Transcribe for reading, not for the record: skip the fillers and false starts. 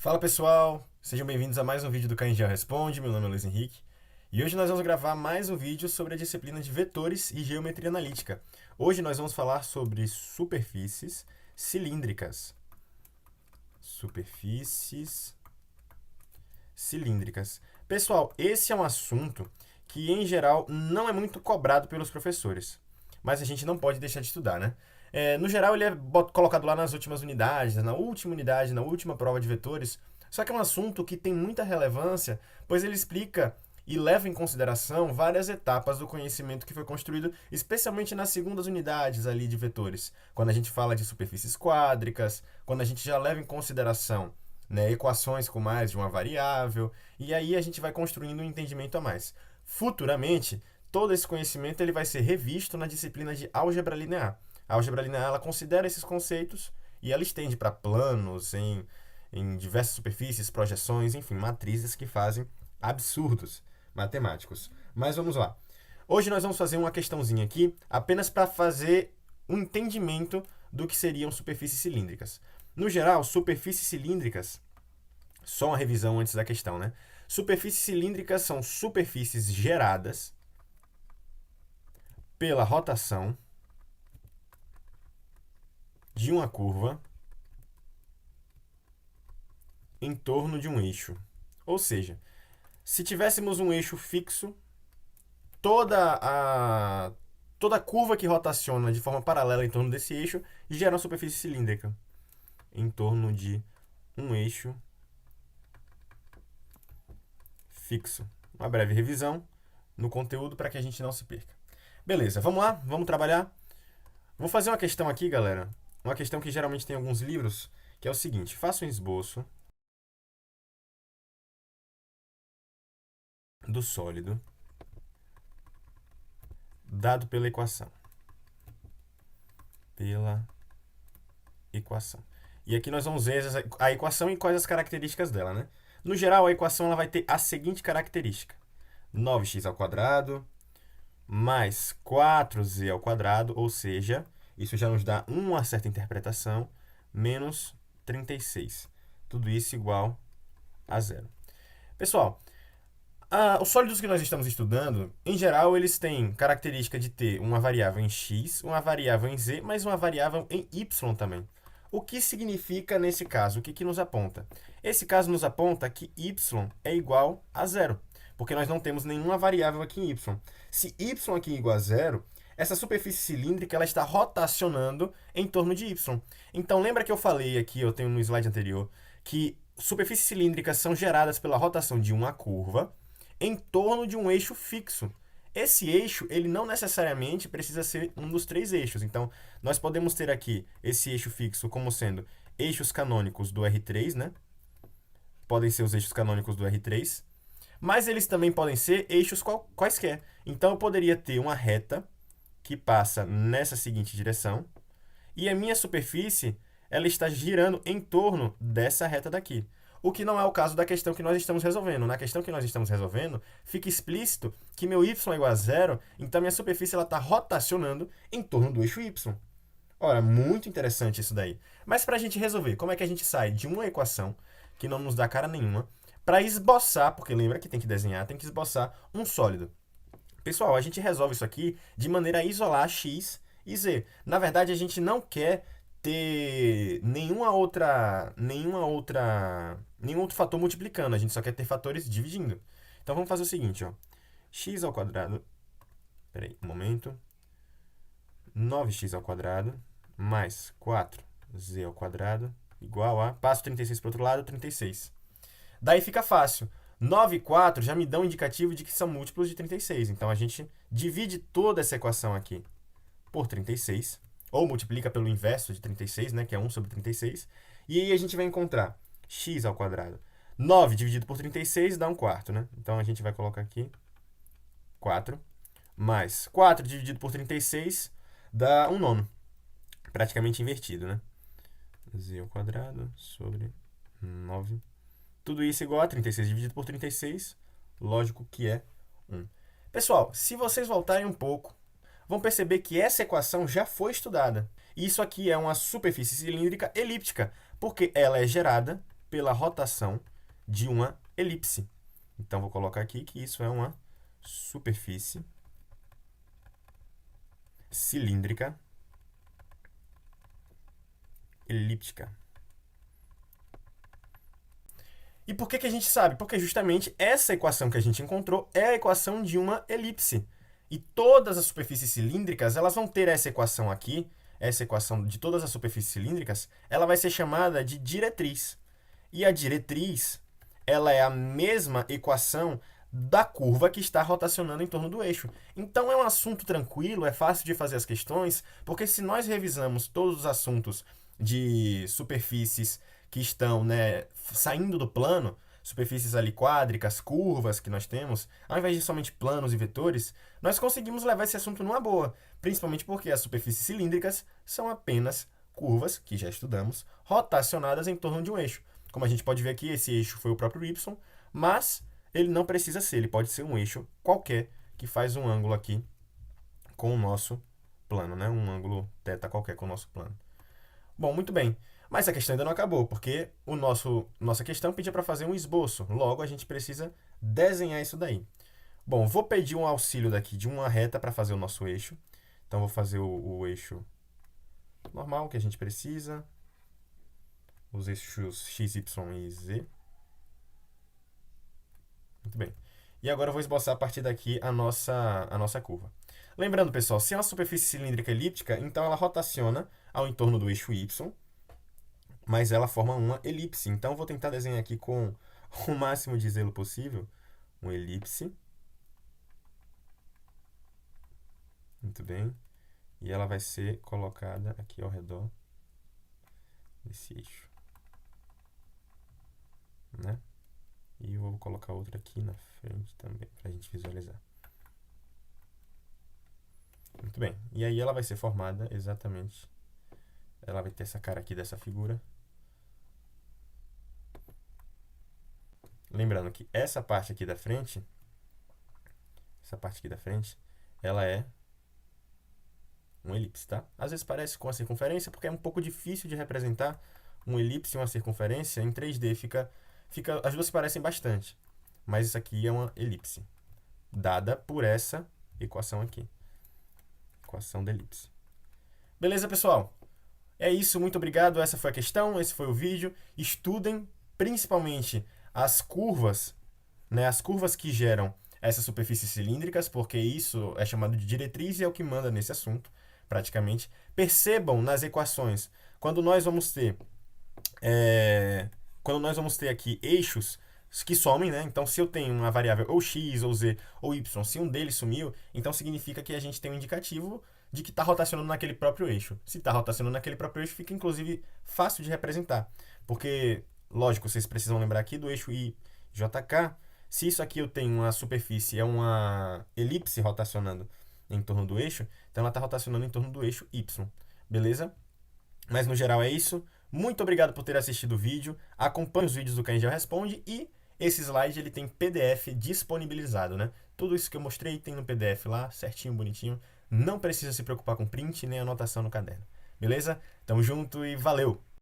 Fala pessoal, sejam bem-vindos a mais um vídeo do KNGL Responde. Meu nome é Luiz Henrique e hoje nós vamos gravar mais um vídeo sobre a disciplina de vetores e geometria analítica. Hoje nós vamos falar sobre superfícies cilíndricas. Superfícies cilíndricas. Pessoal, esse é um assunto que em geral não é muito cobrado pelos professores, mas a gente não pode deixar de estudar, né? No geral, ele é colocado lá nas últimas unidades, na última unidade, na última prova de vetores. Só que é um assunto que tem muita relevância, pois ele explica e leva em consideração várias etapas do conhecimento que foi construído, especialmente nas segundas unidades ali de vetores. Quando a gente fala de superfícies quádricas, quando a gente já leva em consideração, né, equações com mais de uma variável, e aí a gente vai construindo um entendimento a mais. Futuramente, todo esse conhecimento ele vai ser revisto na disciplina de álgebra linear. A álgebra linear ela considera esses conceitos e ela estende para planos, em diversas superfícies, projeções, enfim, matrizes que fazem absurdos matemáticos. Mas vamos lá. Hoje nós vamos fazer uma questãozinha aqui, apenas para fazer um entendimento do que seriam superfícies cilíndricas. No geral, superfícies cilíndricas, só uma revisão antes da questão, né? Superfícies cilíndricas são superfícies geradas pela rotação de uma curva em torno de um eixo. Ou seja, se tivéssemos um eixo fixo, toda a toda curva que rotaciona de forma paralela em torno desse eixo gera uma superfície cilíndrica em torno de um eixo fixo. Uma breve revisão no conteúdo para que a gente não se perca. Beleza, vamos lá? Vamos trabalhar? Vou fazer uma questão aqui, galera. Uma questão que geralmente tem em alguns livros, que é o seguinte. Faça um esboço do sólido dado pela equação. Pela equação. E aqui nós vamos ver a equação e quais as características dela, né? No geral, a equação ela vai ter a seguinte característica. 9x ao quadrado mais 4z ao quadrado, ou seja, isso já nos dá uma certa interpretação, menos 36. Tudo isso igual a zero. Pessoal, os sólidos que nós estamos estudando, em geral, eles têm característica de ter uma variável em x, uma variável em z, mas uma variável em y também. O que significa nesse caso? O que nos aponta? Esse caso nos aponta que y é igual a zero, porque nós não temos nenhuma variável aqui em y. Se y aqui é igual a zero, essa superfície cilíndrica ela está rotacionando em torno de y. Então, lembra que eu falei aqui, eu tenho no slide anterior, que superfícies cilíndricas são geradas pela rotação de uma curva em torno de um eixo fixo. Esse eixo, ele não necessariamente precisa ser um dos três eixos. Então, nós podemos ter aqui esse eixo fixo como sendo eixos canônicos do R3, né? Podem ser os eixos canônicos do R3. Mas eles também podem ser eixos quaisquer. Então, eu poderia ter uma reta que passa nessa seguinte direção. E a minha superfície, ela está girando em torno dessa reta daqui. O que não é o caso da questão que nós estamos resolvendo. Na questão que nós estamos resolvendo, fica explícito que meu y é igual a zero, então minha superfície está rotacionando em torno do eixo y. Ora, muito interessante isso daí. Mas para a gente resolver, como é que a gente sai de uma equação que não nos dá cara nenhuma para esboçar, porque lembra que tem que desenhar, tem que esboçar um sólido. Pessoal, a gente resolve isso aqui de maneira a isolar x e z. Na verdade, a gente não quer ter nenhum outro fator multiplicando, a gente só quer ter fatores dividindo. Então vamos fazer o seguinte, ó. X ao quadrado, peraí, um momento, 9x ao quadrado mais 4z ao quadrado igual a, passo 36 para o outro lado, 36. Daí fica fácil. 9 e 4 já me dão um indicativo de que são múltiplos de 36. Então a gente divide toda essa equação aqui por 36, ou multiplica pelo inverso de 36, né, que é 1 sobre 36, e aí a gente vai encontrar x ao quadrado. 9 dividido por 36 dá 1/4, né? Então a gente vai colocar aqui 4, mais 4 dividido por 36 dá 1/9, praticamente invertido, né? Z ao quadrado sobre 9. Tudo isso igual a 36 dividido por 36, lógico que é 1. Pessoal, se vocês voltarem um pouco, vão perceber que essa equação já foi estudada. Isso aqui é uma superfície cilíndrica elíptica, porque ela é gerada pela rotação de uma elipse. Então, vou colocar aqui que isso é uma superfície cilíndrica elíptica. E por que a gente sabe? Porque justamente essa equação que a gente encontrou é a equação de uma elipse. E todas as superfícies cilíndricas, elas vão ter essa equação aqui, essa equação de todas as superfícies cilíndricas, ela vai ser chamada de diretriz. E a diretriz, ela é a mesma equação da curva que está rotacionando em torno do eixo. Então é um assunto tranquilo, é fácil de fazer as questões, porque se nós revisamos todos os assuntos de superfícies que estão, né, saindo do plano, superfícies ali quádricas, curvas que nós temos, ao invés de somente planos e vetores, nós conseguimos levar esse assunto numa boa, principalmente porque as superfícies cilíndricas são apenas curvas, que já estudamos, rotacionadas em torno de um eixo. Como a gente pode ver aqui, esse eixo foi o próprio y, mas ele não precisa ser, ele pode ser um eixo qualquer que faz um ângulo aqui com o nosso plano, né? Um ângulo θ qualquer com o nosso plano. Bom, muito bem. Mas a questão ainda não acabou, porque nossa questão pedia para fazer um esboço. Logo, a gente precisa desenhar isso daí. Bom, vou pedir um auxílio daqui de uma reta para fazer o nosso eixo. Então, vou fazer o eixo normal que a gente precisa. Os eixos x, y e z. Muito bem. E agora eu vou esboçar a partir daqui a nossa curva. Lembrando, pessoal, se é uma superfície cilíndrica elíptica, então ela rotaciona ao entorno do eixo y, mas ela forma uma elipse. Então, eu vou tentar desenhar aqui com o máximo de zelo possível uma elipse. Muito bem. E ela vai ser colocada aqui ao redor desse eixo. Né? E eu vou colocar outra aqui na frente também, para a gente visualizar. Muito bem. E aí ela vai ser formada exatamente... Ela vai ter essa cara aqui dessa figura. Lembrando que essa parte aqui da frente, ela é uma elipse, tá? Às vezes parece com a circunferência, porque é um pouco difícil de representar uma elipse e uma circunferência. Em 3D as duas se parecem bastante. Mas isso aqui é uma elipse, dada por essa equação aqui. Equação da elipse. Beleza, pessoal? É isso, muito obrigado. Essa foi a questão, esse foi o vídeo. Estudem principalmente as curvas, né? As curvas que geram essas superfícies cilíndricas, porque isso é chamado de diretriz e é o que manda nesse assunto, praticamente. Percebam nas equações, quando nós vamos ter aqui eixos que somem, né? Então, se eu tenho uma variável ou x, ou z, ou y, se um deles sumiu, então significa que a gente tem um indicativo de que está rotacionando naquele próprio eixo. Se está rotacionando naquele próprio eixo, fica inclusive fácil de representar. Porque, lógico, vocês precisam lembrar aqui do eixo IJK. Se isso aqui eu tenho uma superfície, é uma elipse rotacionando em torno do eixo, então ela está rotacionando em torno do eixo Y. Beleza? Mas no geral é isso. Muito obrigado por ter assistido o vídeo. Acompanhe os vídeos do Caingel Responde e esse slide ele tem PDF disponibilizado, né? Tudo isso que eu mostrei tem no PDF lá, certinho, bonitinho. Não precisa se preocupar com print nem anotação no caderno. Beleza? Tamo junto e valeu!